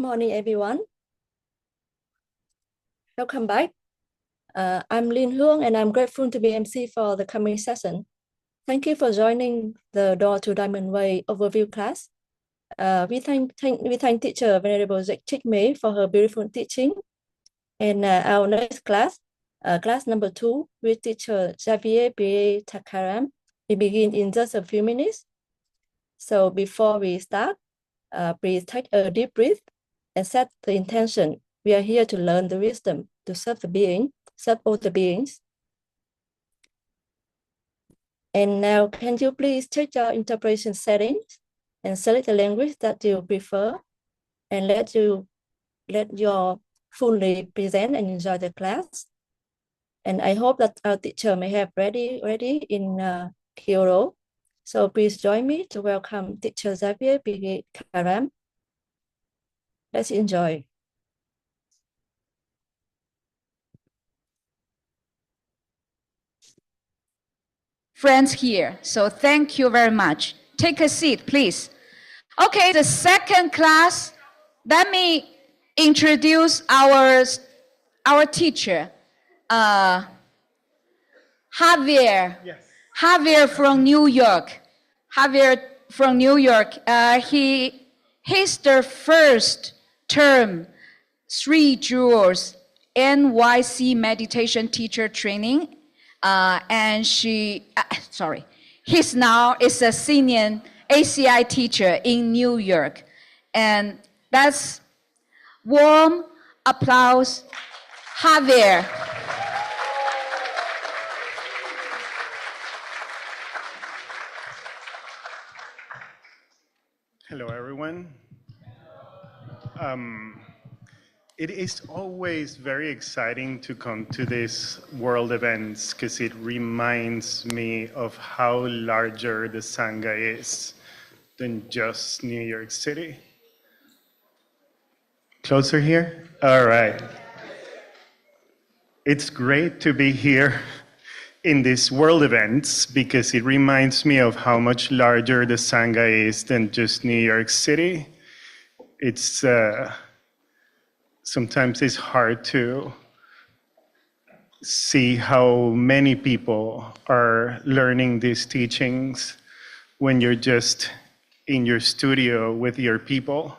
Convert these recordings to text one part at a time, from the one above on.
morning, everyone. Welcome back. I'm Lin Huong, and I'm grateful to be MC for the coming session. Thank you for joining the Door to Diamond Way overview class. We thank teacher Venerable Geshe Michael for her beautiful teaching. And our next class, class number 2, with teacher Xavier B. Takaram, we begin in just a few minutes. So before we start, please take a deep breath and set the intention. We are here to learn the wisdom, to serve the being, serve all the beings. And now, can you please check your interpretation settings and select the language that you prefer, and let you fully present and enjoy the class. And I hope that our teacher may have ready in Kyoto. So please join me to welcome teacher Xavier B. Karam. Let's enjoy. Friends here, so thank you very much. Take a seat, please. Okay, the second class, let me introduce our teacher, Javier. Yes. Javier from New York. He's the first term 3 Jewels NYC meditation teacher training. And he's now is a senior ACI teacher in New York. And that's warm applause, Javier. Hello, everyone. It is always very exciting to come to these world events because it reminds me of how larger the Sangha is than just New York City. Closer here? All right. It's great to be here in these world events because it reminds me of how much larger the Sangha is than just New York City. It's sometimes it's hard to see how many people are learning these teachings when you're just in your studio with your people.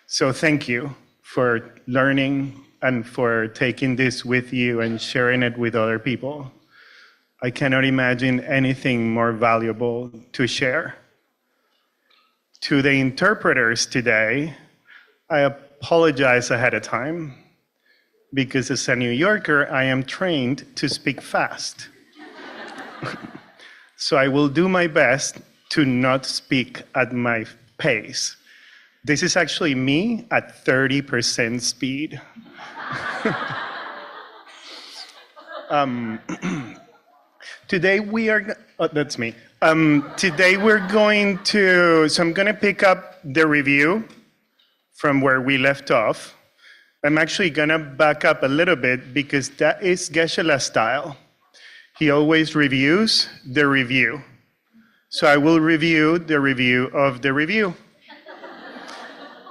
So thank you for learning and for taking this with you and sharing it with other people. I cannot imagine anything more valuable to share. To the interpreters today, I apologize ahead of time because as a New Yorker, I am trained to speak fast. So I will do my best to not speak at my pace. This is actually me at 30% speed. Today we are, that's me. Today we're going to, so I'm gonna pick up the review from where we left off. I'm actually gonna back up a little bit because that is Geshe-la's style. He always reviews the review. So I will review the review of the review.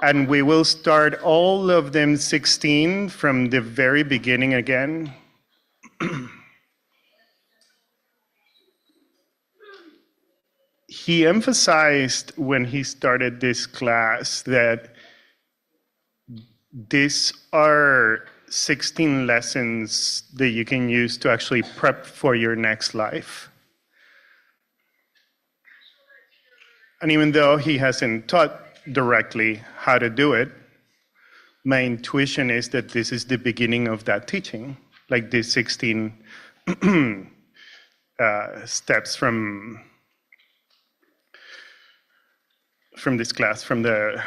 And we will start all of them 16 from the very beginning again. He emphasized when he started this class that these are 16 lessons that you can use to actually prep for your next life. And even though he hasn't taught directly how to do it, my intuition is that this is the beginning of that teaching, like these 16 steps from this class, from the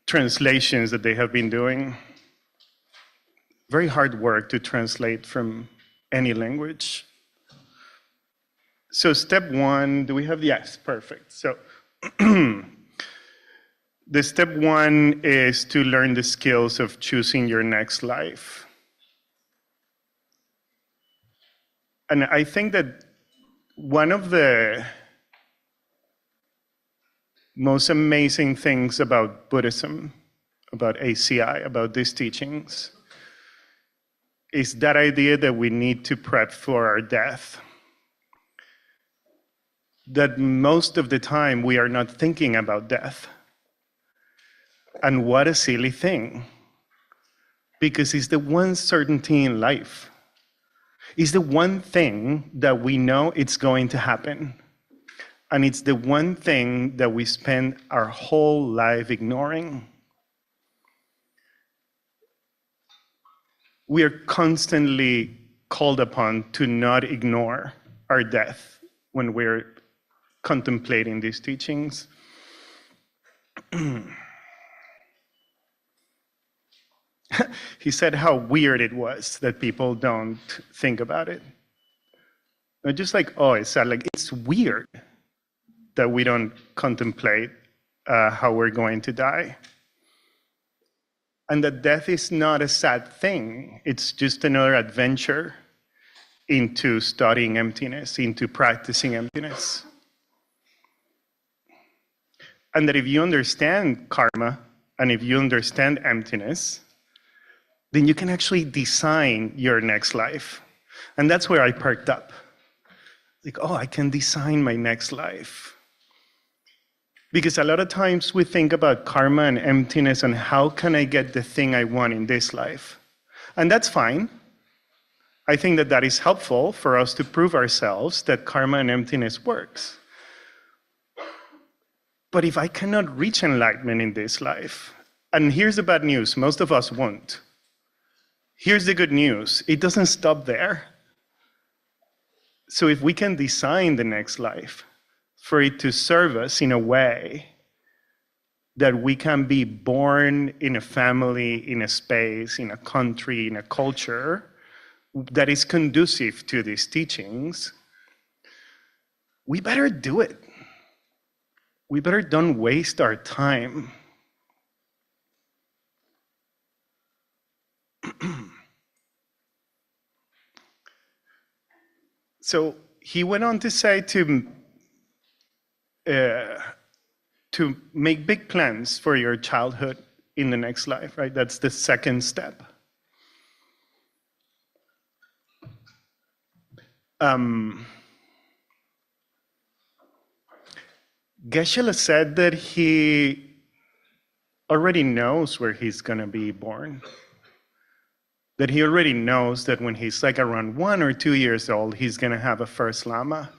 translations that they have been doing. Very hard work to translate from any language. So step 1, do we have, yes, perfect. So the step 1 is to learn the skills of choosing your next life. And I think that one of the most amazing things about Buddhism, about ACI, about these teachings, is that idea that we need to prep for our death. That most of the time we are not thinking about death. And what a silly thing. Because it's the one certainty in life. It's the one thing that we know it's going to happen. And it's the one thing that we spend our whole life ignoring. We are constantly called upon to not ignore our death when we're contemplating these teachings. He said how weird it was that people don't think about it. Not just like, oh, it's sad. Like, it's weird that we don't contemplate how we're going to die. And that death is not a sad thing. It's just another adventure into studying emptiness, into practicing emptiness. And that if you understand karma, and if you understand emptiness, then you can actually design your next life. And that's where I perked up. Like, oh, I can design my next life. Because a lot of times we think about karma and emptiness and how can I get the thing I want in this life? And that's fine. I think that that is helpful for us to prove ourselves that karma and emptiness works. But if I cannot reach enlightenment in this life, and here's the bad news, most of us won't. Here's the good news, it doesn't stop there. So if we can design the next life for it to serve us in a way that we can be born in a family, in a space, in a country, in a culture that is conducive to these teachings, we better do it. We better don't waste our time. So he went on to say to make big plans for your childhood in the next life, right? That's the second step. Geshe said that he already knows where he's going to be born. That he already knows that when he's like around 1 or 2 years old, he's going to have a first Lama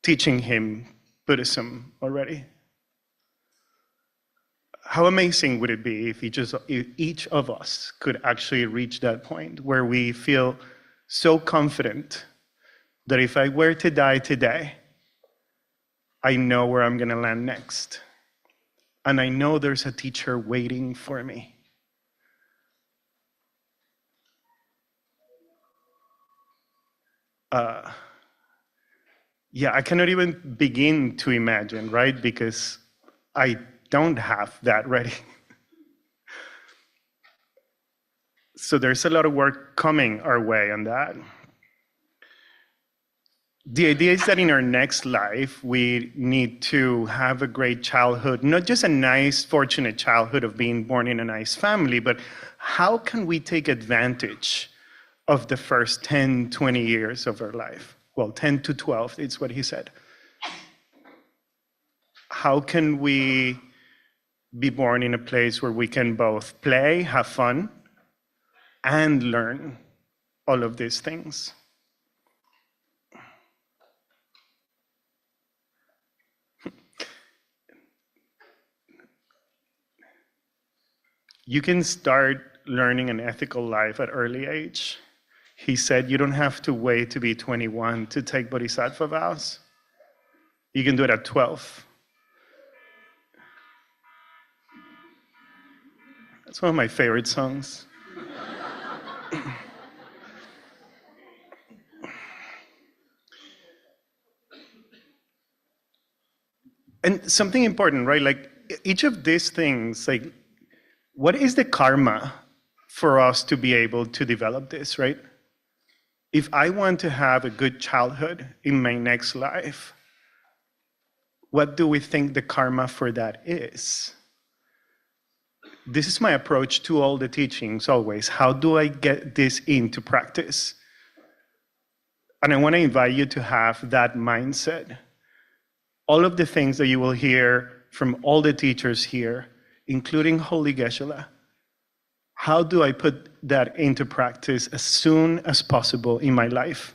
teaching him Buddhism already. How amazing would it be if each of us could actually reach that point where we feel so confident that if I were to die today, I know where I'm going to land next. And I know there's a teacher waiting for me. Yeah, I cannot even begin to imagine, right? Because I don't have that ready. So there's a lot of work coming our way on that. The idea is that in our next life, we need to have a great childhood, not just a nice, fortunate childhood of being born in a nice family, but how can we take advantage of the first 10, 20 years of our life? Well, 10 to 12, it's what he said. How can we be born in a place where we can both play, have fun, and learn all of these things? You can start learning an ethical life at early age. He said you don't have to wait to be 21 to take bodhisattva vows. You can do it at 12. That's one of my favorite songs. And something important, right? Like each of these things, like what is the karma for us to be able to develop this, right? If I want to have a good childhood in my next life, what do we think the karma for that is? this is my approach to all the teachings always. How do I get this into practice? And I want to invite you to have that mindset. All of the things that you will hear from all the teachers here, including Holy Geshe, how do I put that into practice as soon as possible in my life?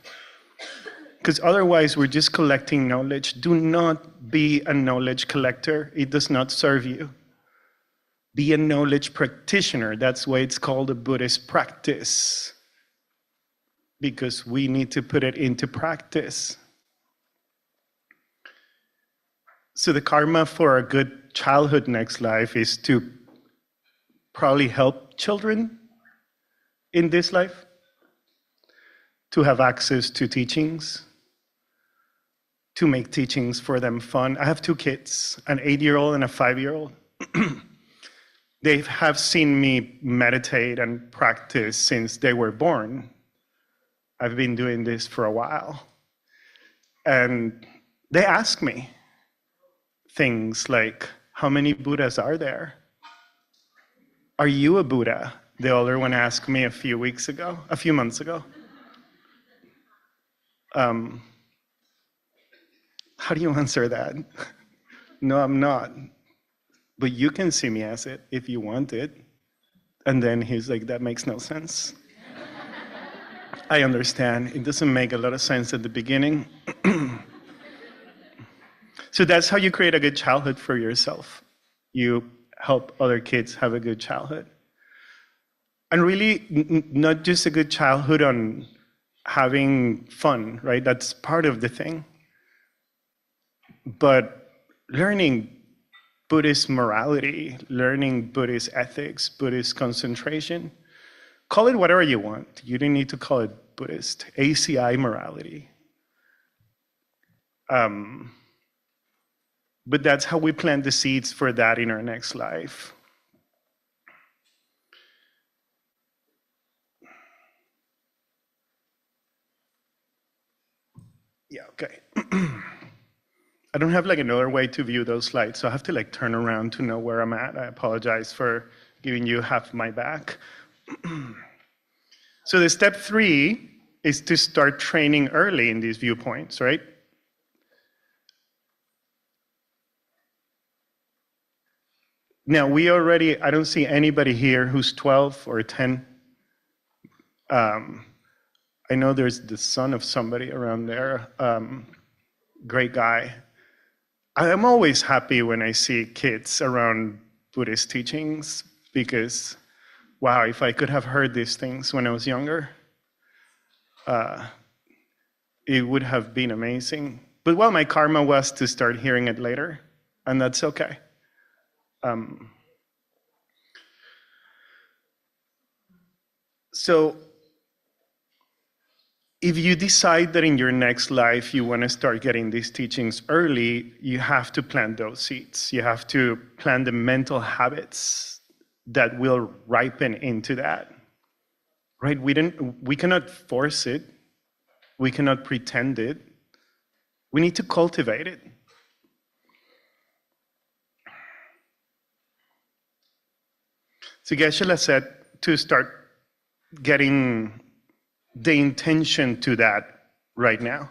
Because otherwise we're just collecting knowledge. Do not be a knowledge collector. It does not serve you. Be a knowledge practitioner. That's why it's called a Buddhist practice. Because we need to put it into practice. So the karma for a good childhood next life is to probably help children in this life, to have access to teachings, to make teachings for them fun. I have two kids, an 8-year-old and a 5-year-old. They have seen me meditate and practice since they were born. I've been doing this for a while. And they ask me things like, how many Buddhas are there? Are you a Buddha? The older one asked me a few months ago. How do you answer that? No, I'm not. But you can see me as it if you want it. And then he's like, that makes no sense. I understand. It doesn't make a lot of sense at the beginning. So that's how you create a good childhood for yourself. You help other kids have a good childhood. And really, not just a good childhood on having fun, right? That's part of the thing. But learning Buddhist morality, learning Buddhist ethics, Buddhist concentration, call it whatever you want. You don't need to call it Buddhist. ACI morality. But that's how we plant the seeds for that in our next life. Yeah, okay. I don't have like another way to view those slides, so I have to like turn around to know where I'm at. I apologize for giving you half my back. So the step 3 is to start training early in these viewpoints, right? Now I don't see anybody here who's 12 or 10. I know there's the son of somebody around there, great guy. I'm always happy when I see kids around Buddhist teachings because, wow, if I could have heard these things when I was younger, it would have been amazing. But well, my karma was to start hearing it later, and that's okay. So if you decide that in your next life you want to start getting these teachings early, you have to plant those seeds. You have to plant the mental habits that will ripen into that. Right? We cannot force it. We cannot pretend it. We need to cultivate it. So Geshe said to start getting the intention to that right now.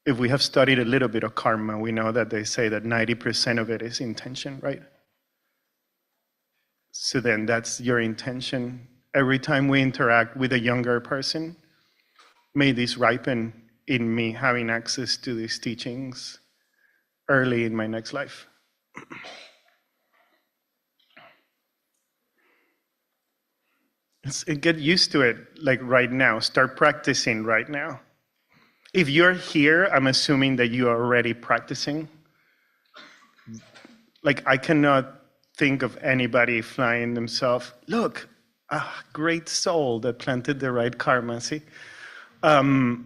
If we have studied a little bit of karma, we know that they say that 90% of it is intention, right? So then that's your intention. Every time we interact with a younger person, may this ripen in me having access to these teachings early in my next life. Get used to it, like right now. Start practicing right now. If you're here, I'm assuming that you are already practicing. Like, I cannot think of anybody flying themselves. Look, a great soul that planted the right karma, see? So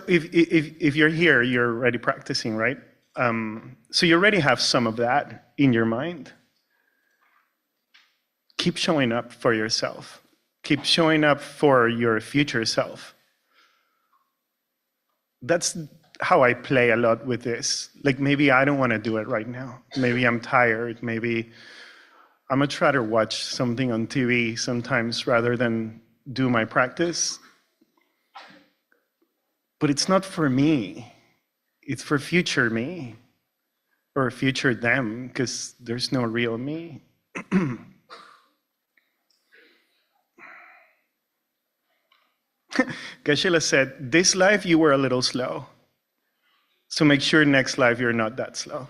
if you're here, you're already practicing, right? So you already have some of that in your mind. Keep showing up for yourself. Keep showing up for your future self. That's how I play a lot with this. Like, maybe I don't want to do it right now. Maybe I'm tired. Maybe I'm going to try to watch something on TV sometimes rather than do my practice. But it's not for me. It's for future me or future them, because there's no real me. Geshe said, this life you were a little slow. So make sure next life you're not that slow.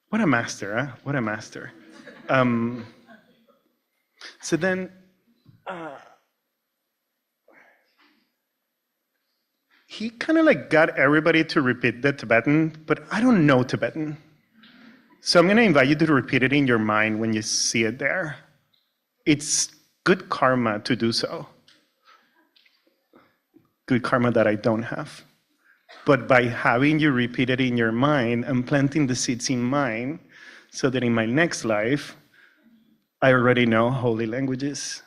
What a master, huh? What a master. So then, he kind of like got everybody to repeat the Tibetan, but I don't know Tibetan. So I'm going to invite you to repeat it in your mind when you see it there. It's good karma to do so. Good karma that I don't have. But by having you repeat it in your mind, I'm planting the seeds in mine so that in my next life, I already know holy languages.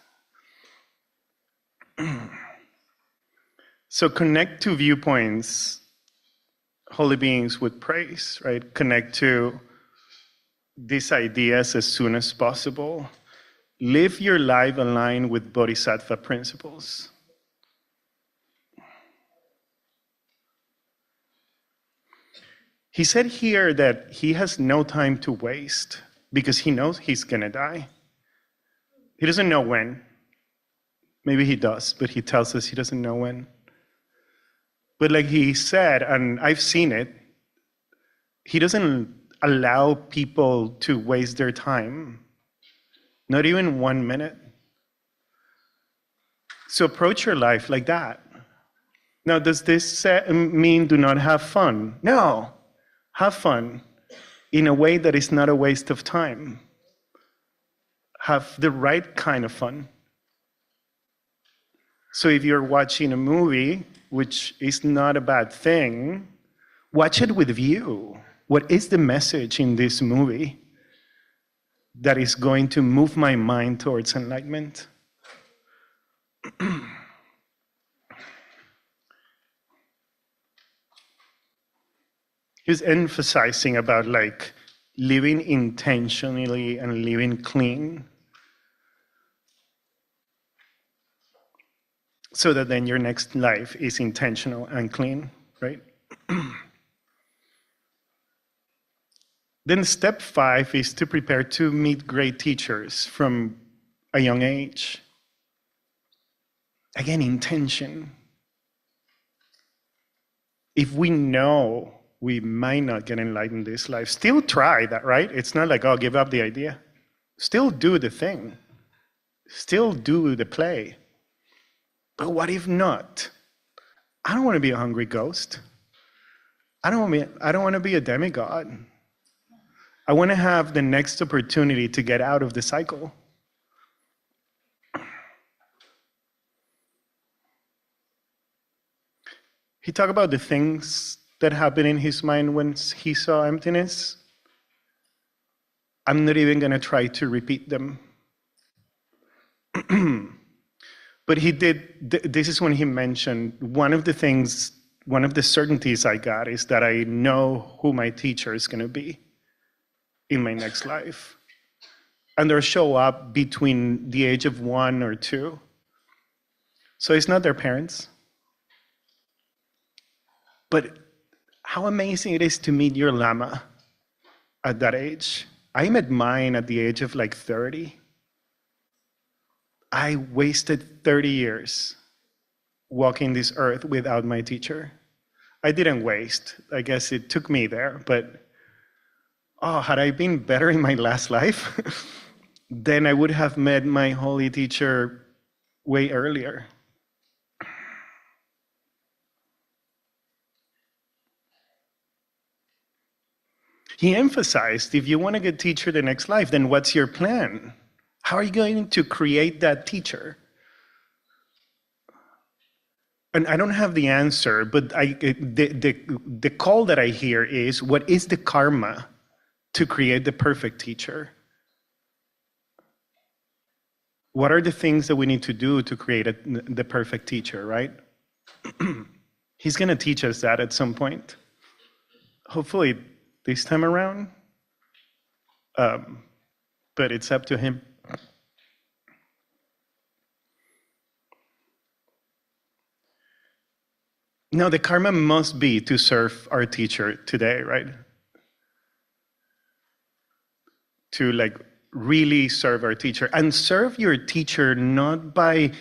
So connect to viewpoints holy beings would praise, right? Connect to these ideas as soon as possible. Live your life aligned with Bodhisattva principles. He said here that he has no time to waste because he knows he's going to die. He doesn't know when. Maybe he does, but he tells us he doesn't know when. But like he said, and I've seen it, he doesn't allow people to waste their time, not even 1 minute. So approach your life like that. Now, does this mean do not have fun? No. Have fun in a way that is not a waste of time. Have the right kind of fun. So if you're watching a movie, which is not a bad thing, watch it with view. What is the message in this movie that is going to move my mind towards enlightenment? He's emphasizing about like living intentionally and living clean, so that then your next life is intentional and clean, right? Then step 5 is to prepare to meet great teachers from a young age. Again, intention. If we know we might not get enlightened this life, still try that, right? It's not like, oh, give up the idea. Still do the thing. Still do the play. But what if not? I don't want to be a hungry ghost. I don't want to be a demigod. I want to have the next opportunity to get out of the cycle. He talked about the things that happened in his mind when he saw emptiness. I'm not even going to try to repeat them. But he did, this is when he mentioned, one of the certainties I got is that I know who my teacher is going to be in my next life. And they'll show up between the age of 1 or 2. So it's not their parents. But how amazing it is to meet your Lama at that age. I met mine at the age of like 30. I wasted 30 years walking this earth without my teacher. I didn't waste. I guess it took me there, but had I been better in my last life, then I would have met my holy teacher way earlier. He emphasized, if you want a good teacher the next life, then what's your plan? How are you going to create that teacher? And I don't have the answer, but the call that I hear is, what is the karma to create the perfect teacher? What are the things that we need to do to create the perfect teacher, right? He's going to teach us that at some point. Hopefully this time around. But it's up to him. Now, the karma must be to serve our teacher today, right? To like really serve our teacher, and serve your teacher not by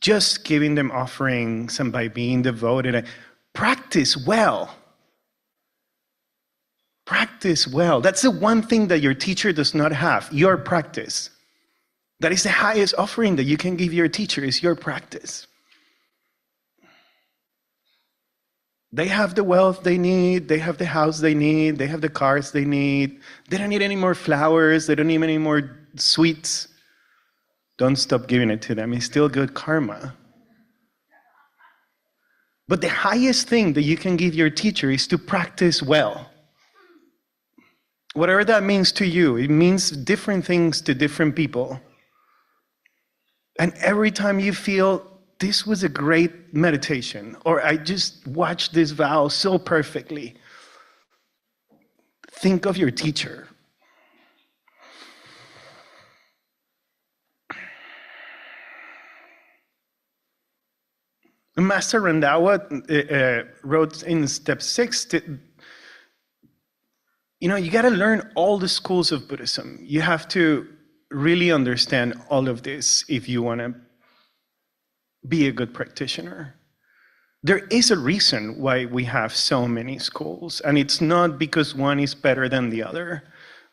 just giving them offerings and by being devoted. Practice well. Practice well. That's the one thing that your teacher does not have, your practice. That is the highest offering that you can give your teacher, is your practice. They have the wealth they need, they have the house they need, they have the cars they need. They don't need any more flowers, they don't need any more sweets. Don't stop giving it to them. It's still good karma. But the highest thing that you can give your teacher is to practice well. Whatever that means to you, it means different things to different people. And every time you feel, this was a great meditation, or I just watched this vow so perfectly, think of your teacher. Master Randawa wrote in step 6, you got to learn all the schools of Buddhism. You have to really understand all of this if you want to be a good practitioner. There is a reason why we have so many schools, and it's not because one is better than the other,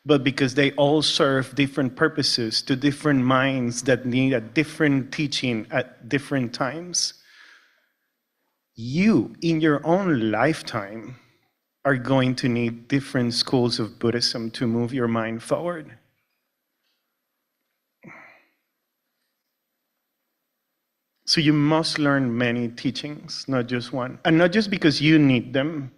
but because they all serve different purposes to different minds that need a different teaching at different times. You, in your own lifetime, are going to need different schools of Buddhism to move your mind forward. So you must learn many teachings, not just one. And not just because you need them,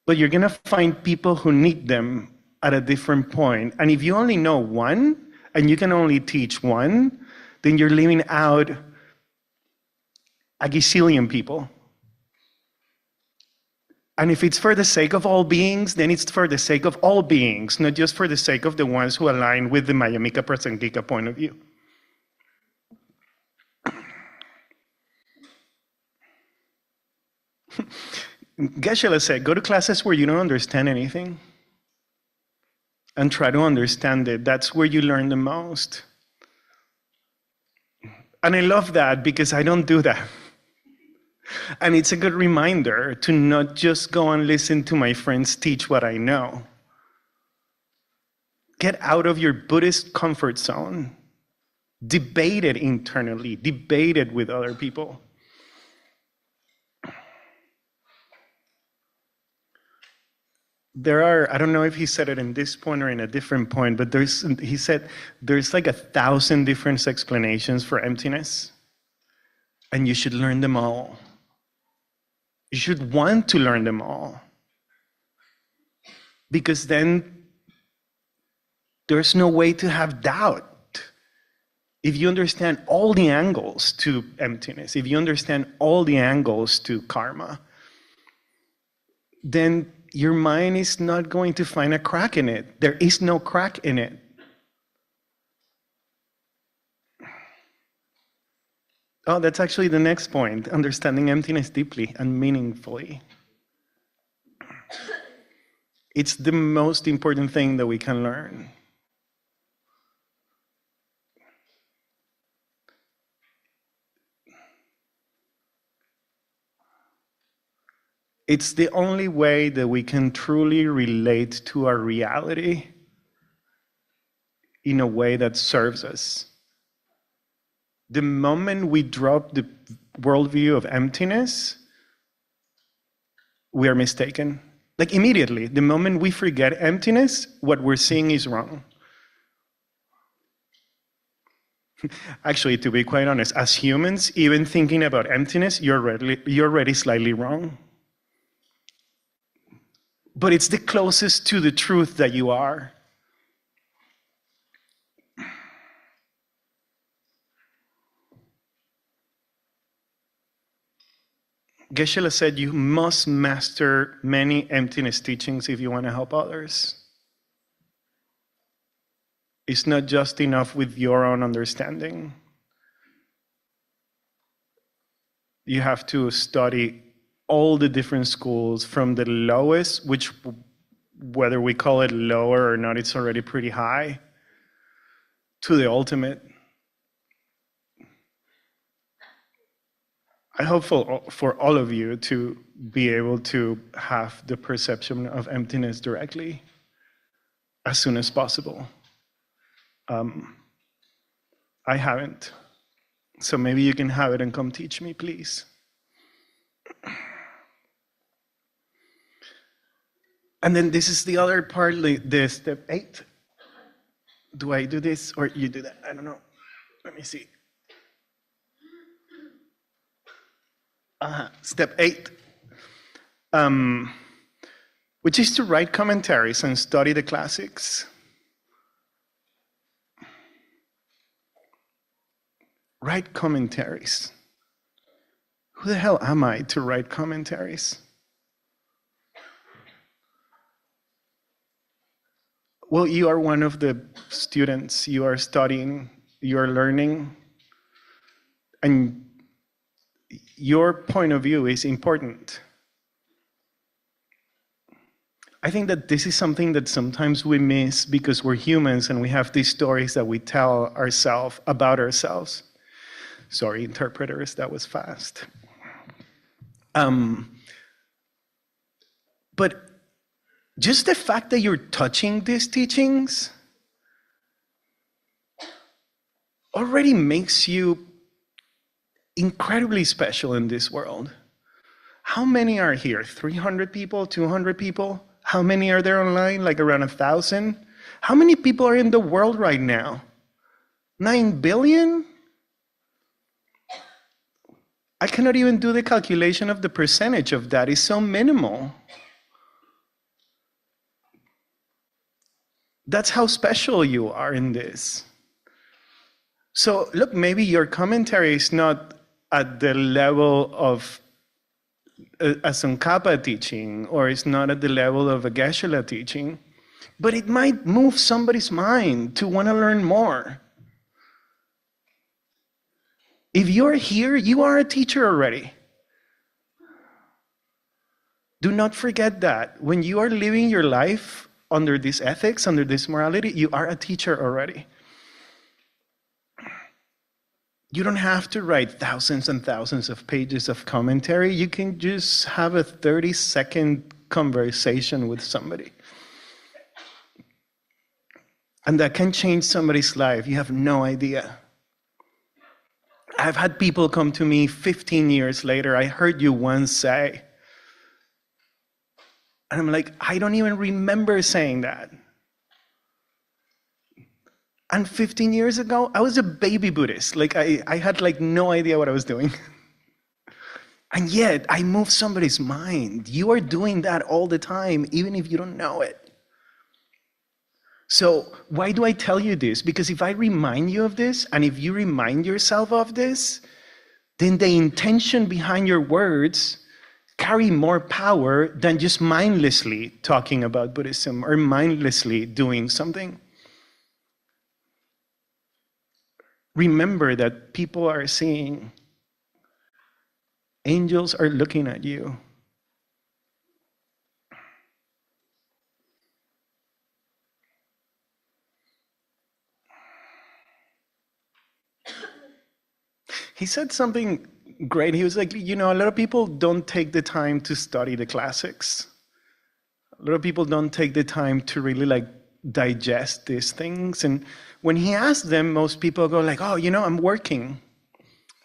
but you're going to find people who need them at a different point. And if you only know one, and you can only teach one, then you're leaving out a gazillion people. And if it's for the sake of all beings, then it's for the sake of all beings, not just for the sake of the ones who align with the Mayamika Prasangika point of view. Geshe said, go to classes where you don't understand anything and try to understand it. That's where you learn the most. And I love that because I don't do that. And it's a good reminder to not just go and listen to my friends teach what I know. Get out of your Buddhist comfort zone. Debate it internally. Debate it with other people. There are, I don't know if he said it in this point or in a different point, but he said there's like 1,000 different explanations for emptiness, and you should learn them all. You should want to learn them all, because then there's no way to have doubt. If you understand all the angles to emptiness, if you understand all the angles to karma, then your mind is not going to find a crack in it. There is no crack in it. Oh, that's actually the next point, understanding emptiness deeply and meaningfully. It's the most important thing that we can learn. It's the only way that we can truly relate to our reality in a way that serves us. The moment we drop the worldview of emptiness, we are mistaken. Like immediately, the moment we forget emptiness, what we're seeing is wrong. Actually, to be quite honest, as humans, even thinking about emptiness, you're already slightly wrong. But it's the closest to the truth that you are. Geshe said you must master many emptiness teachings if you want to help others. It's not just enough with your own understanding. You have to study all the different schools from the lowest, which whether we call it lower or not, it's already pretty high, to the ultimate. I hope for all of you to be able to have the perception of emptiness directly as soon as possible. I haven't. So maybe you can have it and come teach me, please. And then this is the other part, the step 8. Do I do this or you do that? I don't know. Let me see. Step 8, which is to write commentaries and study the classics. Write commentaries. Who the hell am I to write commentaries? Well, you are one of the students. You are studying, you are learning, and your point of view is important. I think that this is something that sometimes we miss because we're humans and we have these stories that we tell ourselves about ourselves. Sorry, interpreters, that was fast. But just the fact that you're touching these teachings already makes you incredibly special in this world. How many are here? 300 people? 200 people? How many are there online? Like around 1,000? How many people are in the world right now? 9 billion? I cannot even do the calculation of the percentage of that. It's so minimal. That's how special you are in this. So look, maybe your commentary is not at the level of a Tsongkhapa teaching, or it's not at the level of a Geshe teaching, but it might move somebody's mind to want to learn more. If you're here, you are a teacher already. Do not forget that. When you are living your life under this ethics, under this morality, you are a teacher already. You don't have to write thousands and thousands of pages of commentary. You can just have a 30-second conversation with somebody. And that can change somebody's life. You have no idea. I've had people come to me 15 years later. I heard you once say. And I'm like, I don't even remember saying that. And 15 years ago, I was a baby Buddhist. Like I had like no idea what I was doing. And yet, I moved somebody's mind. You are doing that all the time, even if you don't know it. So why do I tell you this? Because if I remind you of this, and if you remind yourself of this, then the intention behind your words carry more power than just mindlessly talking about Buddhism or mindlessly doing something. Remember that people are seeing, angels are looking at you. He said something great. He was like, you know, a lot of people don't take the time to study the classics. A lot of people don't take the time to really like digest these things. And when he asked them, most people go like, oh, you know, I'm working.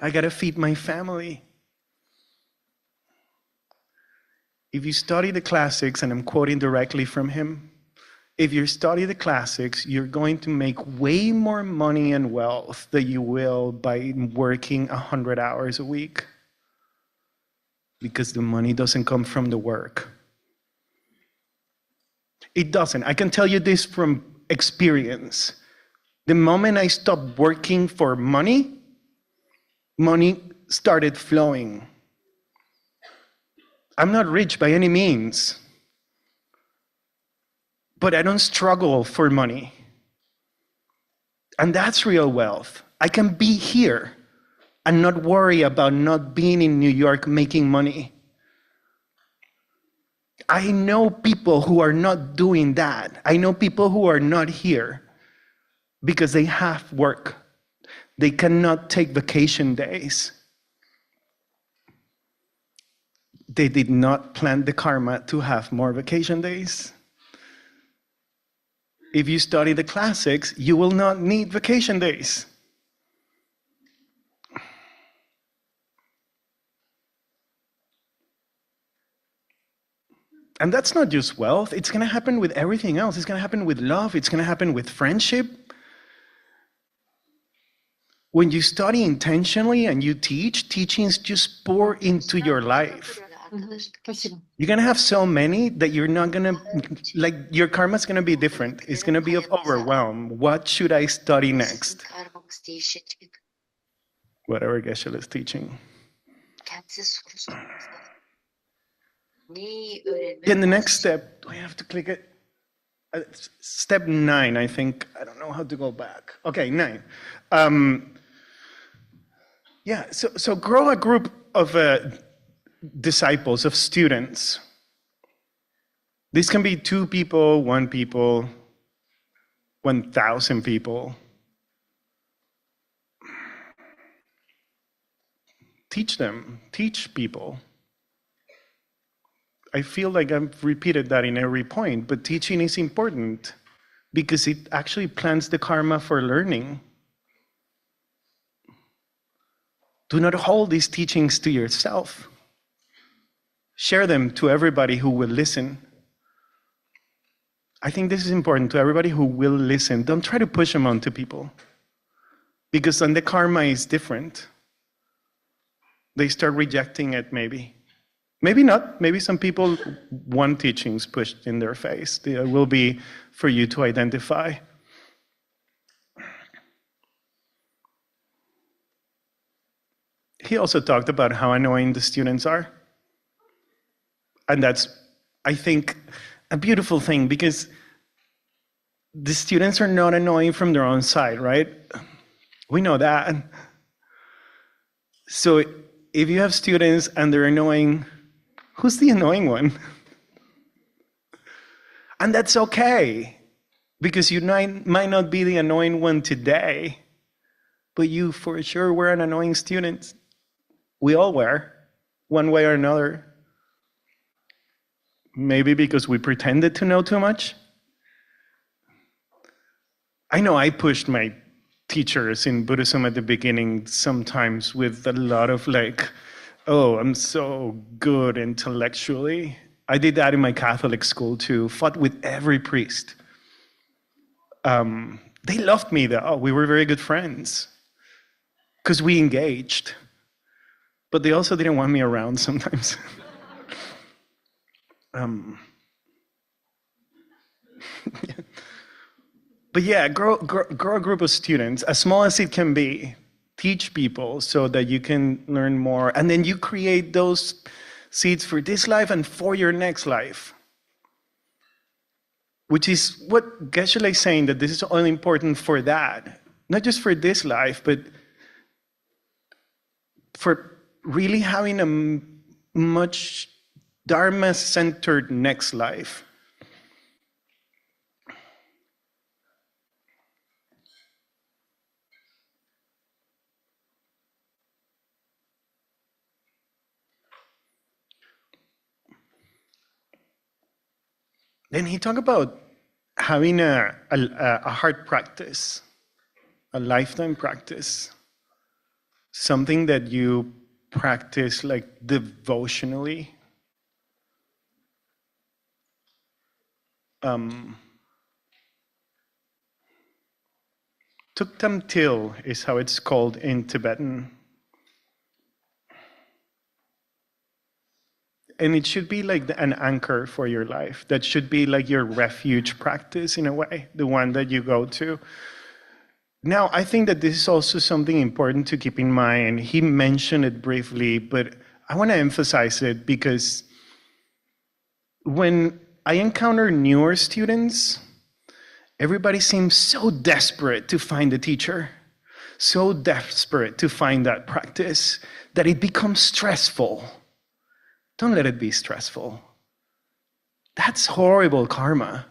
I got to feed my family. If you study the classics, and I'm quoting directly from him, if you study the classics, you're going to make way more money and wealth than you will by working 100 hours a week. Because the money doesn't come from the work. It doesn't. I can tell you this from experience. The moment I stopped working for money, money started flowing. I'm not rich by any means, but I don't struggle for money. And that's real wealth. I can be here and not worry about not being in New York making money. I know people who are not doing that. I know people who are not here because they have work. They cannot take vacation days. They did not plan the karma to have more vacation days. If you study the classics, you will not need vacation days. And that's not just wealth. It's going to happen with everything else. It's going to happen with love. It's going to happen with friendship. When you study intentionally and you teach, teachings just pour into your life. You're going to have so many that you're not going to, like, your karma is going to be different. It's going to be of overwhelm. What should I study next? Whatever Geshe is teaching. Then the next step, do I have to click it? Step 9, I think. I don't know how to go back. Okay, 9. Yeah, so grow a group of disciples, of students. This can be 2 people, 1 people, 1,000 people. Teach them, teach people. I feel like I've repeated that in every point, but teaching is important because it actually plants the karma for learning. Do not hold these teachings to yourself. Share them to everybody who will listen. I think this is important to everybody who will listen. Don't try to push them onto people because then the karma is different. They start rejecting it maybe. Maybe not. Maybe some people want teachings pushed in their face. It will be for you to identify. He also talked about how annoying the students are. And that's, I think, a beautiful thing because the students are not annoying from their own side, right? We know that. So if you have students and they're annoying, who's the annoying one? And that's okay, because you might not be the annoying one today, but you for sure were an annoying student. We all were, one way or another. Maybe because we pretended to know too much. I know I pushed my teachers in Buddhism at the beginning sometimes with a lot of like, oh, I'm so good intellectually. I did that in my Catholic school too, fought with every priest. They loved me though. We were very good friends because we engaged. But they also didn't want me around sometimes. But yeah, grow a group of students, as small as it can be. Teach people so that you can learn more. And then you create those seeds for this life and for your next life. Which is what Geshe is saying, that this is all important for that. Not just for this life, but for really having a much Dharma-centered next life. Then he talked about having a heart practice, a lifetime practice, something that you practice like devotionally. Tuktam Til is how it's called in Tibetan. And it should be like an anchor for your life. That should be like your refuge practice in a way, the one that you go to. Now, I think that this is also something important to keep in mind. He mentioned it briefly, but I want to emphasize it because when I encounter newer students, everybody seems so desperate to find a teacher, so desperate to find that practice, that it becomes stressful. Don't let it be stressful. That's horrible karma.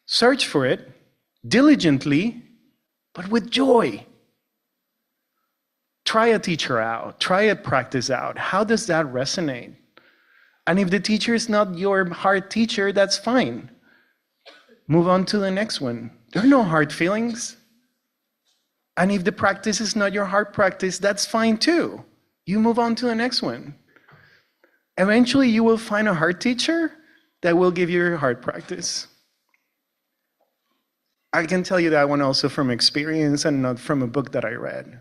Search for it diligently, but with joy. Try a teacher out, try a practice out. How does that resonate? And if the teacher is not your heart teacher, that's fine. Move on to the next one. There are no hard feelings. And if the practice is not your heart practice, that's fine too. You move on to the next one. Eventually, you will find a heart teacher that will give you your heart practice. I can tell you that one also from experience and not from a book that I read.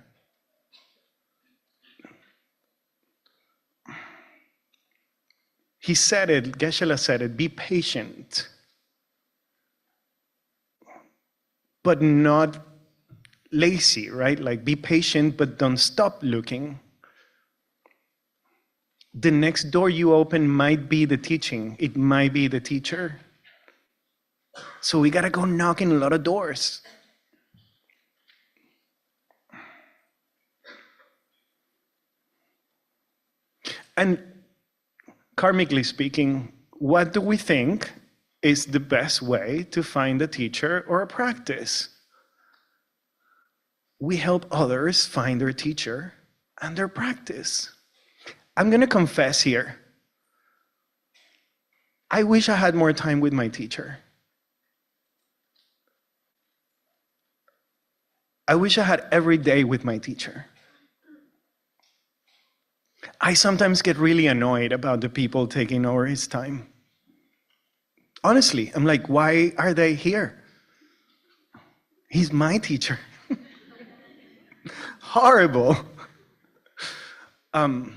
He said it, Geshe said it, be patient, but not lazy, right? Like be patient, but don't stop looking. The next door you open might be the teaching. It might be the teacher. So we gotta go knocking a lot of doors. And karmically speaking, what do we think is the best way to find a teacher or a practice? We help others find their teacher and their practice. I'm gonna confess here. I wish I had more time with my teacher. I wish I had every day with my teacher. I sometimes get really annoyed about the people taking over his time. Honestly, I'm like, why are they here? He's my teacher. Horrible. And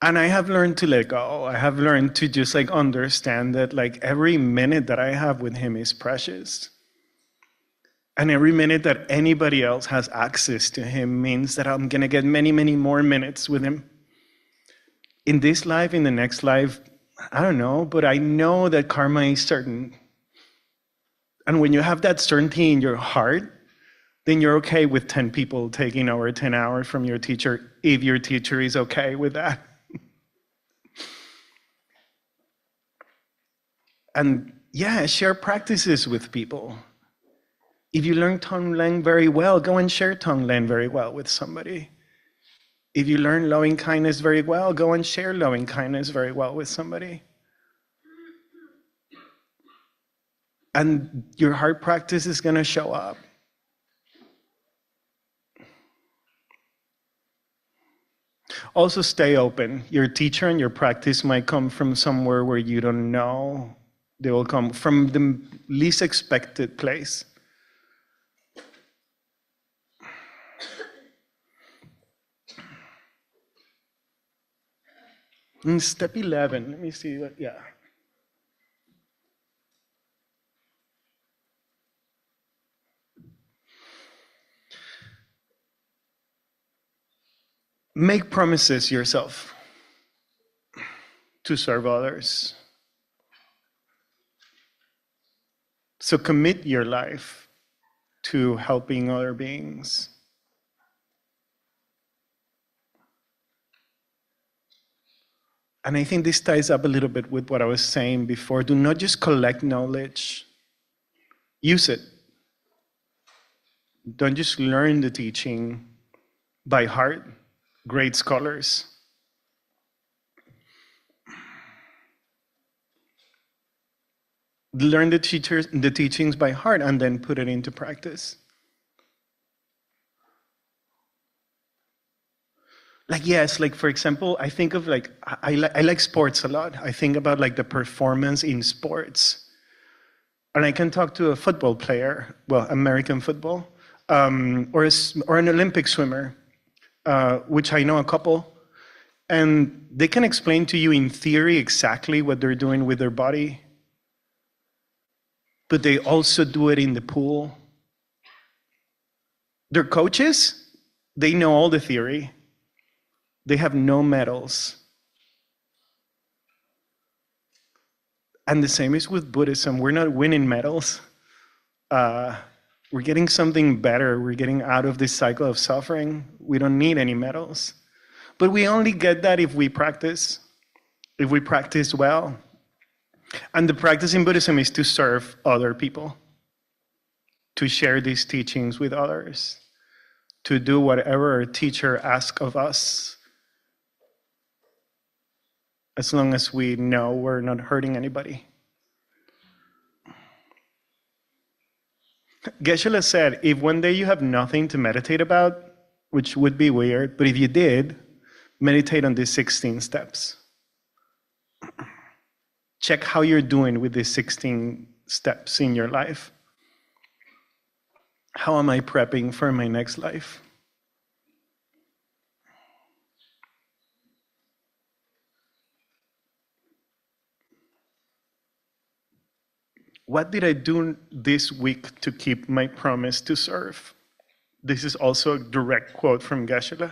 I have learned to let go. I have learned to just like understand that like every minute that I have with him is precious. And every minute that anybody else has access to him means that I'm gonna get many, many more minutes with him. In this life, in the next life, I don't know, but I know that karma is certain. And when you have that certainty in your heart, then you're okay with 10 people taking over 10 hours from your teacher, if your teacher is okay with that. And yeah, share practices with people. If you learn Tonglen very well, go and share Tonglen very well with somebody. If you learn loving kindness very well, go and share loving kindness very well with somebody. And your heart practice is going to show up. Also stay open. Your teacher and your practice might come from somewhere where you don't know. They will come from the least expected place. In step 11, let me see what, yeah. Make promises yourself to serve others. So commit your life to helping other beings. And I think this ties up a little bit with what I was saying before. Do not just collect knowledge, use it. Don't just learn the teaching by heart. Great scholars. Learn the teachings by heart and then put it into practice. Like, yes, like for example, I think of like, I like sports a lot. I think about like the performance in sports. And I can talk to a football player, well, American football, or an Olympic swimmer, which I know a couple, and they can explain to you in theory exactly what they're doing with their body, but they also do it in the pool. Their coaches, they know all the theory. They have no medals. And the same is with Buddhism. We're not winning medals. We're getting something better. We're getting out of this cycle of suffering. We don't need any medals. But we only get that if we practice well. And the practice in Buddhism is to serve other people, to share these teachings with others, to do whatever a teacher asks of us, as long as we know we're not hurting anybody. Geshe said, if one day you have nothing to meditate about, which would be weird, but if you did, meditate on these 16 steps. Check how you're doing with these 16 steps in your life. How am I prepping for my next life? What did I do this week to keep my promise to serve? This is also a direct quote from Geshe.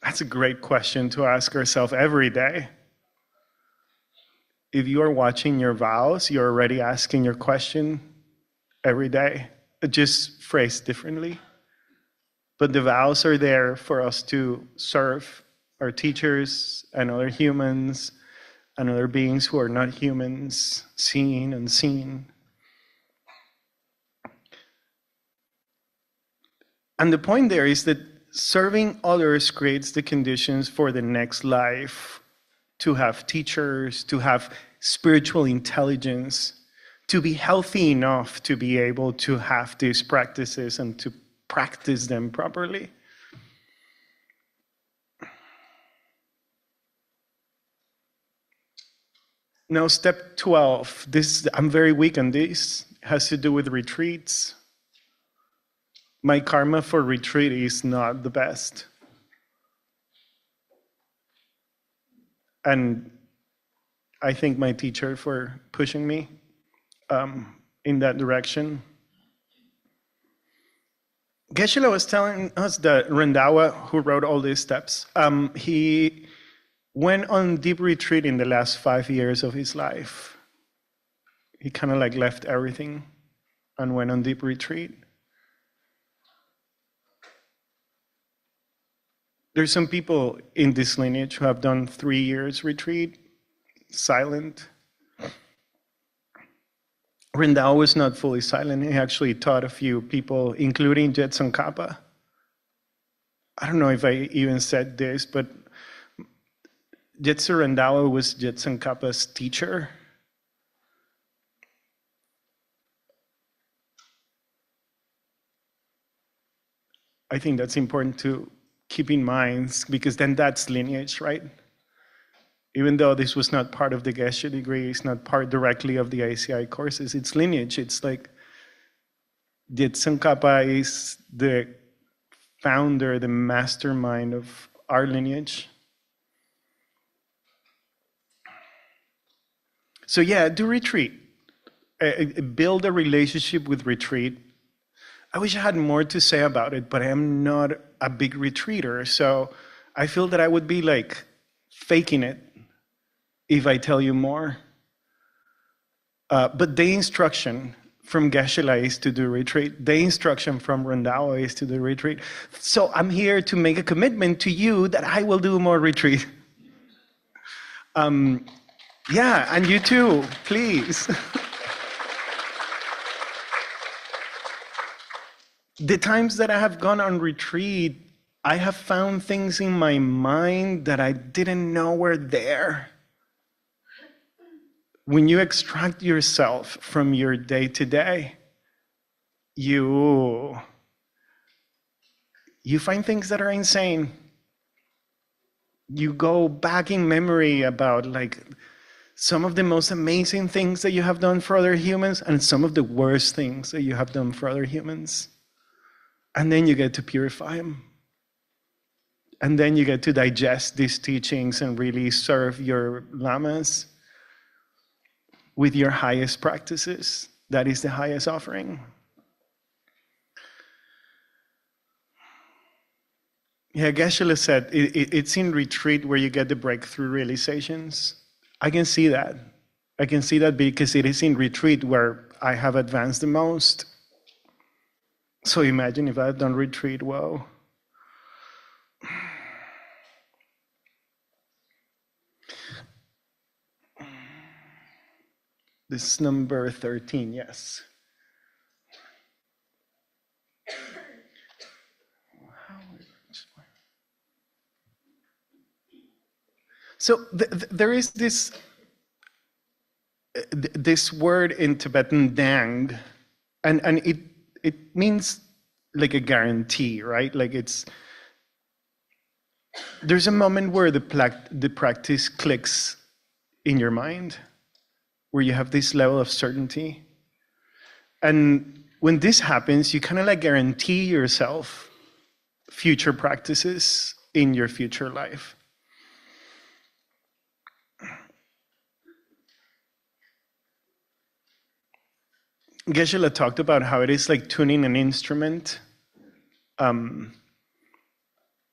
That's a great question to ask ourselves every day. If you are watching your vows, you're already asking your question every day, just phrased differently. But the vows are there for us to serve our teachers and other humans and other beings who are not humans, seen and unseen. And the point there is that serving others creates the conditions for the next life, to have teachers, to have spiritual intelligence, to be healthy enough to be able to have these practices and to practice them properly. Now, step 12. I'm very weak on this. It has to do with retreats. My karma for retreat is not the best. And I thank my teacher for pushing me in that direction. Geshe was telling us that Rendawa, who wrote all these steps, he went on deep retreat in the last 5 years of his life. He kind of like left everything and went on deep retreat. There's some people in this lineage who have done 3 years retreat, silent. Rendawa was not fully silent. He actually taught a few people, including Jetsun Kappa. I don't know if I even said this, but Jetsu Rendawa was Jetsun Kappa's teacher. I think that's important to keep in mind, because then that's lineage, right? Even though this was not part of the Geshe degree, it's not part directly of the ICI courses, it's lineage. It's like Jetsun Kappa is the founder, the mastermind of our lineage. So yeah, do retreat. Build a relationship with retreat. I wish I had more to say about it, but I am not a big retreater, so I feel that I would be like faking it if I tell you more. But the instruction from Geshe is to do retreat. The instruction from Rendawa is to do retreat. So I'm here to make a commitment to you that I will do more retreat. Yeah, and you too, please. The times that I have gone on retreat, I have found things in my mind that I didn't know were there. When you extract yourself from your day-to-day, you find things that are insane. You go back in memory about like some of the most amazing things that you have done for other humans and some of the worst things that you have done for other humans. And then you get to purify them. And then you get to digest these teachings and really serve your lamas with your highest practices. That is the highest offering. Yeah, Geshe said, it's in retreat where you get the breakthrough realizations. I can see that. I can see that because it is in retreat where I have advanced the most. So imagine if I had done retreat, whoa. This is number 13, yes. So there is this word in Tibetan, dang, and it means like a guarantee, right? Like there's a moment where the practice clicks in your mind, where you have this level of certainty. And when this happens, you kind of like guarantee yourself future practices in your future life. Geshe talked about how it is like tuning an instrument. And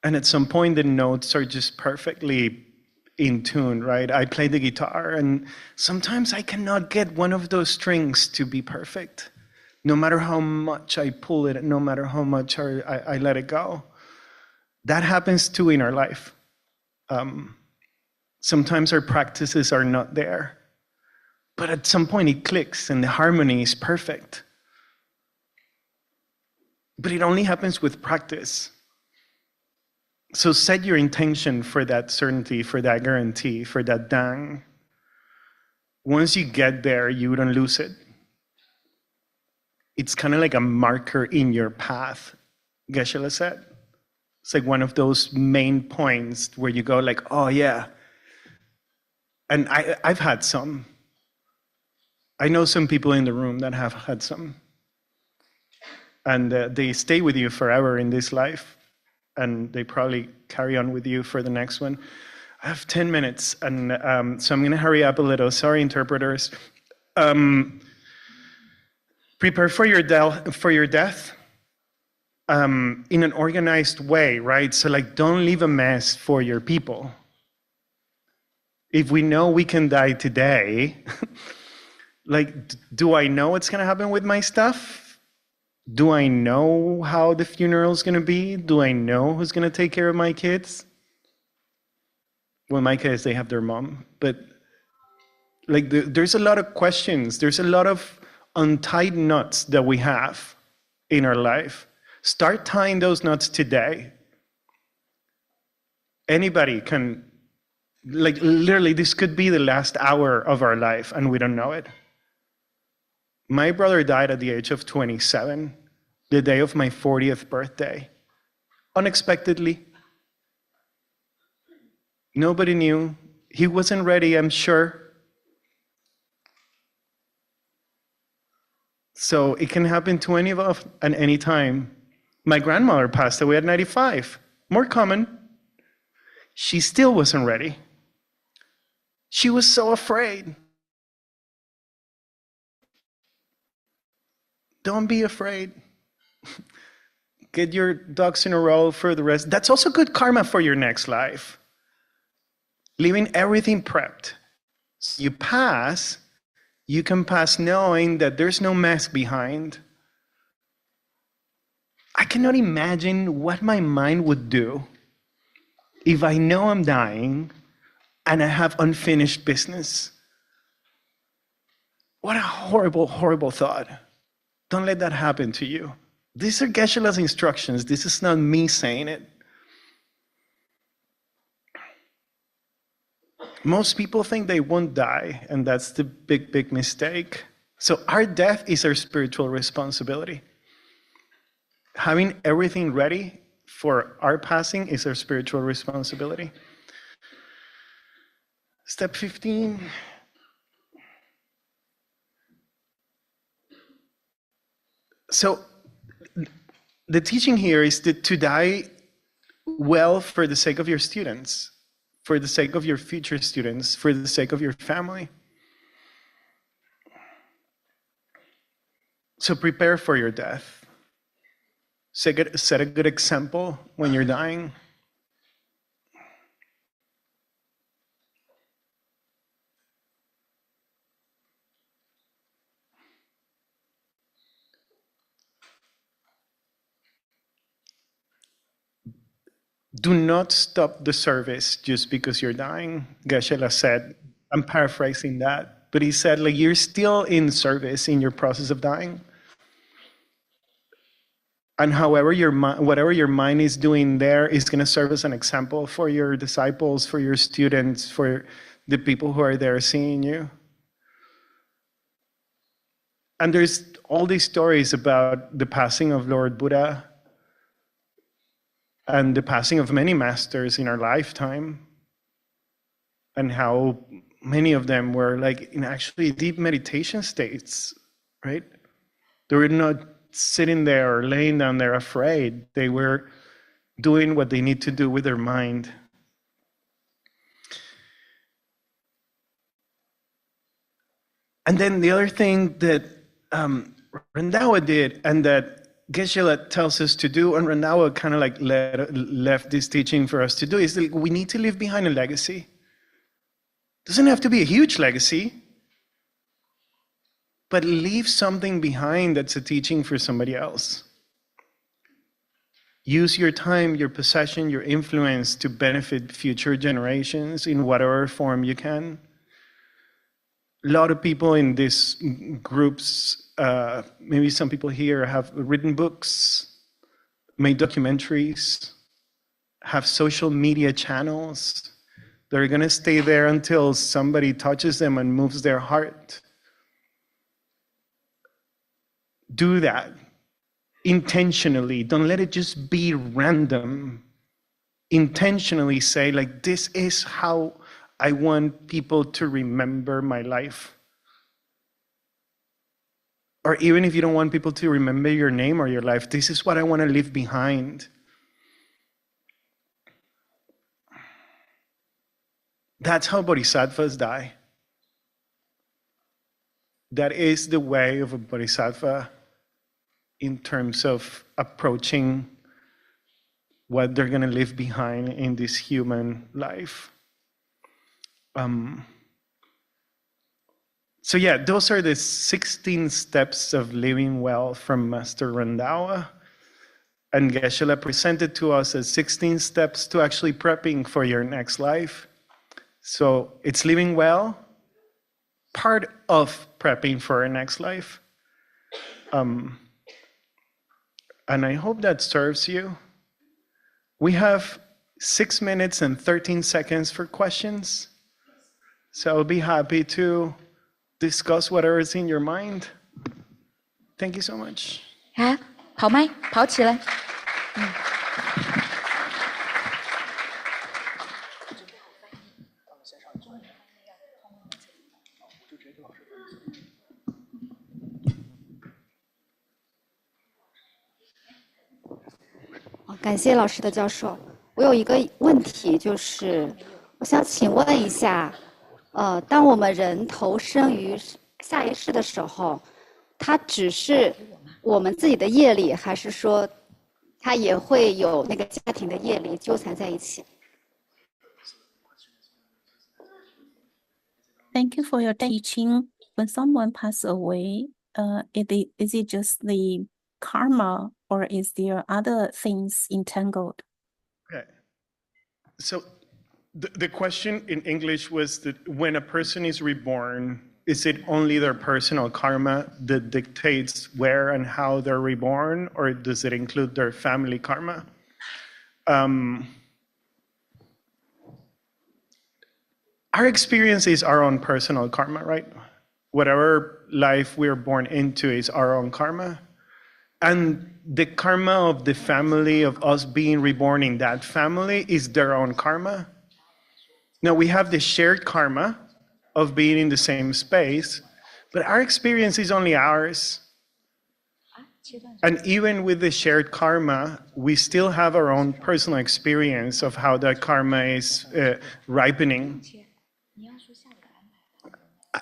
at some point, the notes are just perfectly in tune, right? I play the guitar, and sometimes I cannot get one of those strings to be perfect. No matter how much I pull it, no matter how much I let it go. That happens too in our life. Sometimes our practices are not there. But at some point it clicks and the harmony is perfect. But it only happens with practice. So set your intention for that certainty, for that guarantee, for that dang. Once you get there, you don't lose it. It's kind of like a marker in your path, Geshe said. It's like one of those main points where you go like, oh yeah. And I've had some. I know some people in the room that have had some. And they stay with you forever in this life. And they probably carry on with you for the next one. I have 10 minutes, and so I'm going to hurry up a little. Sorry, interpreters. Prepare for your death in an organized way, right? So like, don't leave a mess for your people. If we know we can die today, like, do I know what's going to happen with my stuff? Do I know how the funeral's going to be? Do I know who's going to take care of my kids? Well, in my case, they have their mom. But like, there's a lot of questions. There's a lot of untied knots that we have in our life. Start tying those knots today. Anybody can, like, literally, this could be the last hour of our life, and we don't know it. My brother died at the age of 27, the day of my 40th birthday, unexpectedly. Nobody knew. He wasn't ready, I'm sure. So it can happen to any of us at any time. My grandmother passed away at 95, more common. She still wasn't ready. She was so afraid. Don't be afraid. Get your ducks in a row for the rest. That's also good karma for your next life. Leaving everything prepped. So you can pass knowing that there's no mess behind. I cannot imagine what my mind would do if I know I'm dying and I have unfinished business. What a horrible, horrible thought. Don't let that happen to you. These are Geshe-la's instructions. This is not me saying it. Most people think they won't die, and that's the big, big mistake. So our death is our spiritual responsibility. Having everything ready for our passing is our spiritual responsibility. Step 15. So the teaching here is to die well for the sake of your students, for the sake of your future students, for the sake of your family. So prepare for your death. Set a good example when you're dying. do not stop the service just because you're dying. Geshe said, I'm paraphrasing that, but he said, like, you're still in service in your process of dying. And however whatever your mind is doing there is going to serve as an example for your disciples, for your students, for the people who are there seeing you. And there's all these stories about the passing of Lord Buddha and the passing of many masters in our lifetime, and how many of them were like in actually deep meditation states, right? They were not sitting there or laying down there afraid. They were doing what they need to do with their mind. And then the other thing that Rendawa did, and that Geshe tells us to do, and Rendawa kind of like left this teaching for us to do, is that we need to leave behind a legacy. Doesn't have to be a huge legacy, but leave something behind that's a teaching for somebody else. Use your time, your possession, your influence to benefit future generations in whatever form you can. A lot of people in these groups, maybe some people here, have written books, made documentaries, have social media channels. They're going to stay there until somebody touches them and moves their heart. Do that intentionally. Don't let it just be random. Intentionally say, like, this is how I want people to remember my life. Or even if you don't want people to remember your name or your life, this is what I want to leave behind. That's how bodhisattvas die. That is the way of a bodhisattva in terms of approaching what they're going to leave behind in this human life. So yeah, those are the 16 steps of living well from Master Rendawa. And Geshe presented to us as 16 steps to actually prepping for your next life. So it's living well, part of prepping for our next life. And I hope that serves you. We have 6 minutes and 13 seconds for questions. So I'll be happy to discuss whatever is in your mind. Thank you so much. 好，跑麦，跑起来。感谢老师的教授。我有一个问题，就是我想请问一下，当我们人投生于下一世的时候，它只是我们自己的业力，还是说它也会有那个家庭的业力纠缠在一起？ Thank you for your teaching. When someone passes away, is it just the karma, or is there other things entangled? Okay. So the question in English was that when a person is reborn, is it only their personal karma that dictates where and how they're reborn, or does it include their family karma? Our experience is our own personal karma, right? Whatever life we're born into is our own karma. And the karma of the family, of us being reborn in that family, is their own karma. Now, we have the shared karma of being in the same space, but our experience is only ours. And even with the shared karma, we still have our own personal experience of how that karma is ripening.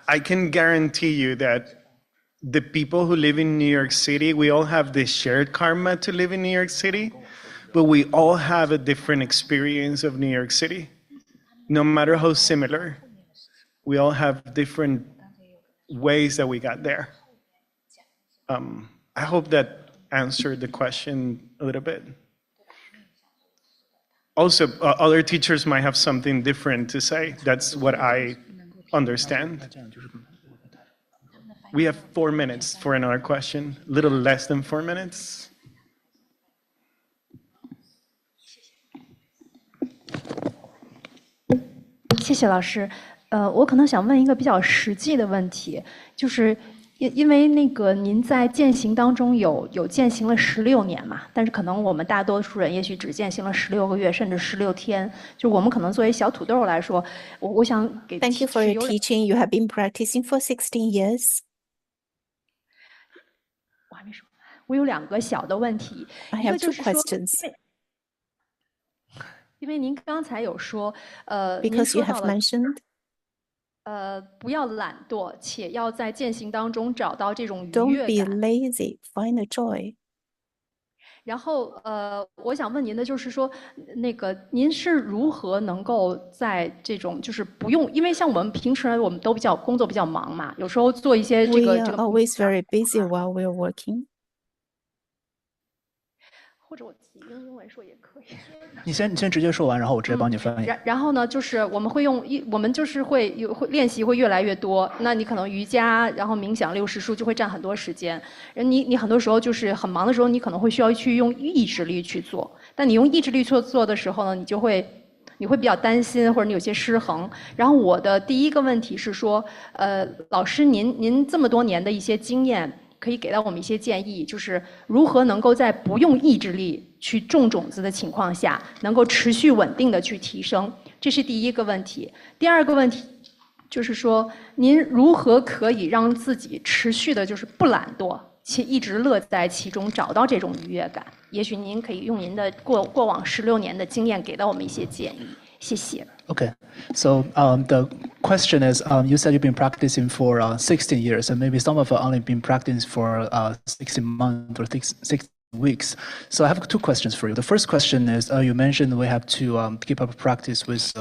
I can guarantee you that the people who live in New York City, we all have this shared karma to live in New York City, but we all have a different experience of New York City. No matter how similar, we all have different ways that we got there. I hope that answered the question a little bit. Also, other teachers might have something different to say. That's what I understand. We have 4 minutes for another question, a little less than 4 minutes. 谢谢老师。我可能想问一个比较实际的问题，就是因为那个您在践行当中有践行了16年嘛，但是可能我们大多数人也许只践行了16个月，甚至16天。就我们可能作为小土豆来说，我想给 Thank you for your teaching. You have been practicing for 16 years. 我还没说，我有2个小的问题。 I 一个 have 就 2是说， questions. 因为您刚才有说，您 Because 说 you 到 have 了， mentioned 不要懒惰，且要在践行当中找到这种愉 don't 悦 be 感。 lazy, find a joy. 然后我想问您的就是说，那个您是如何能够在这种就是不用，因为像我们平时我们都工作比较忙嘛，有时候做一些这 We 个 are always very busy while we are working. 或者我用英文说也可以。你先直接说完，然后我直接帮你翻译。然后呢，就是我们会我们就是会练习会越来越多。那你可能瑜伽，然后冥想6时数就会占很多时间。你很多时候就是很忙的时候，你可能会需要去用意志力去做。但你用意志力去做的时候呢，你会比较担心，或者你有些失衡。然后我的第一个问题是说，老师您这么多年的一些经验，可以给到我们一些建议，就是如何能够在不用意志力去种种子的情况下，能够持续稳定的去提升，这是第一个问题。第二个问题就是说，您如何可以让自己持续的就是不懒惰，且一直乐在其中，找到这种愉悦感？也许您可以用您的过往16年的经验给到我们一些建议。谢谢。 Okay, so the question is, you said you've been practicing for 16 years, and maybe some of you only been practicing for 16 months or 16 weeks. So I have 2 questions for you. The first question is, you mentioned we have to keep up practice with.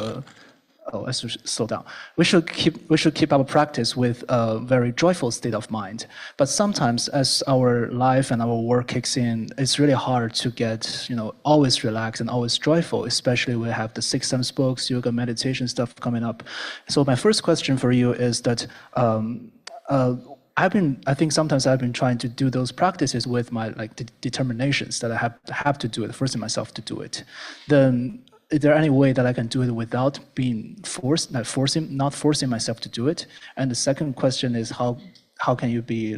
Let's slow down. We should keep our practice with a very joyful state of mind. But sometimes, as our life and our work kicks in, it's really hard to get always relaxed and always joyful. Especially we have the 6 Sense books, yoga, meditation stuff coming up. So my first question for you is that. I think sometimes I've been trying to do those practices with my determinations that I have to do it, forcing myself to do it. Then is there any way that I can do it without being forced, not forcing myself to do it? And the second question is how can you be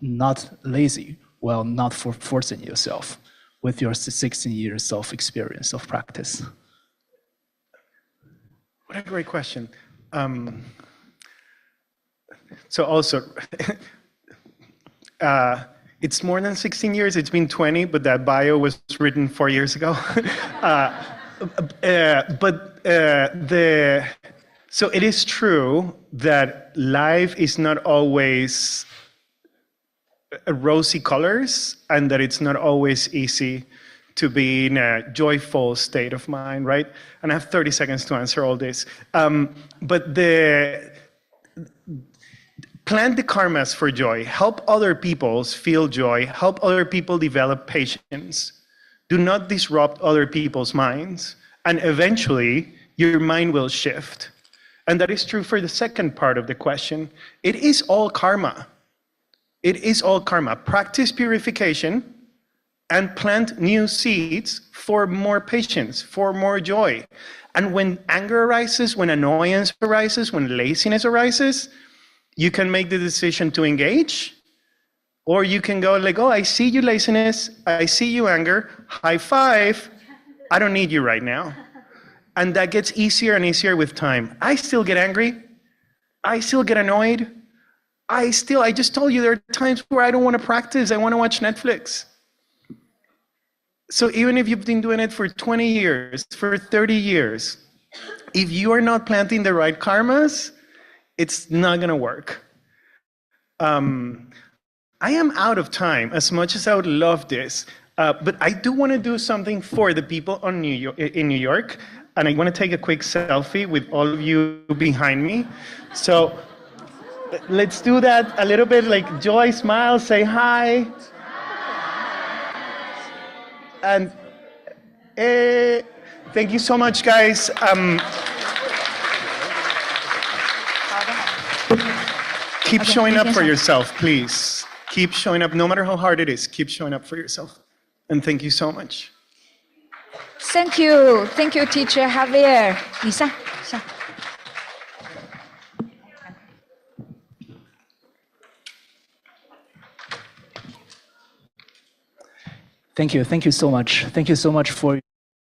not lazy while not forcing yourself with your 16 years of experience of practice? What a great question. So also, it's more than 16 years. It's been 20, but that bio was written 4 years ago. So it is true that life is not always rosy colors, and that it's not always easy to be in a joyful state of mind, right? And I have 30 seconds to answer all this. But plant the karmas for joy. Help other people feel joy. Help other people develop patience. Do not disrupt other people's minds. And eventually, your mind will shift. And that is true for the second part of the question. It is all karma. It is all karma. Practice purification and plant new seeds for more patience, for more joy. And when anger arises, when annoyance arises, when laziness arises, you can make the decision to engage, or you can go oh, I see you laziness, I see you anger, high five, I don't need you right now. And that gets easier and easier with time. I still get angry, I still get annoyed, I just told you there are times where I don't want to practice, I want to watch Netflix. So even if you've been doing it for 20 years, for 30 years, if you are not planting the right karmas, it's not going to work. I am out of time, as much as I would love this. But I do want to do something for the people in New York. And I want to take a quick selfie with all of you behind me. So let's do that a little bit, Joy, smile, say hi. And Thank you so much, guys. Keep showing up for yourself, please. Keep showing up, no matter how hard it is. Keep showing up for yourself. And thank you so much. Thank you, teacher Javier. 你上。Thank you so much. Thank you so much for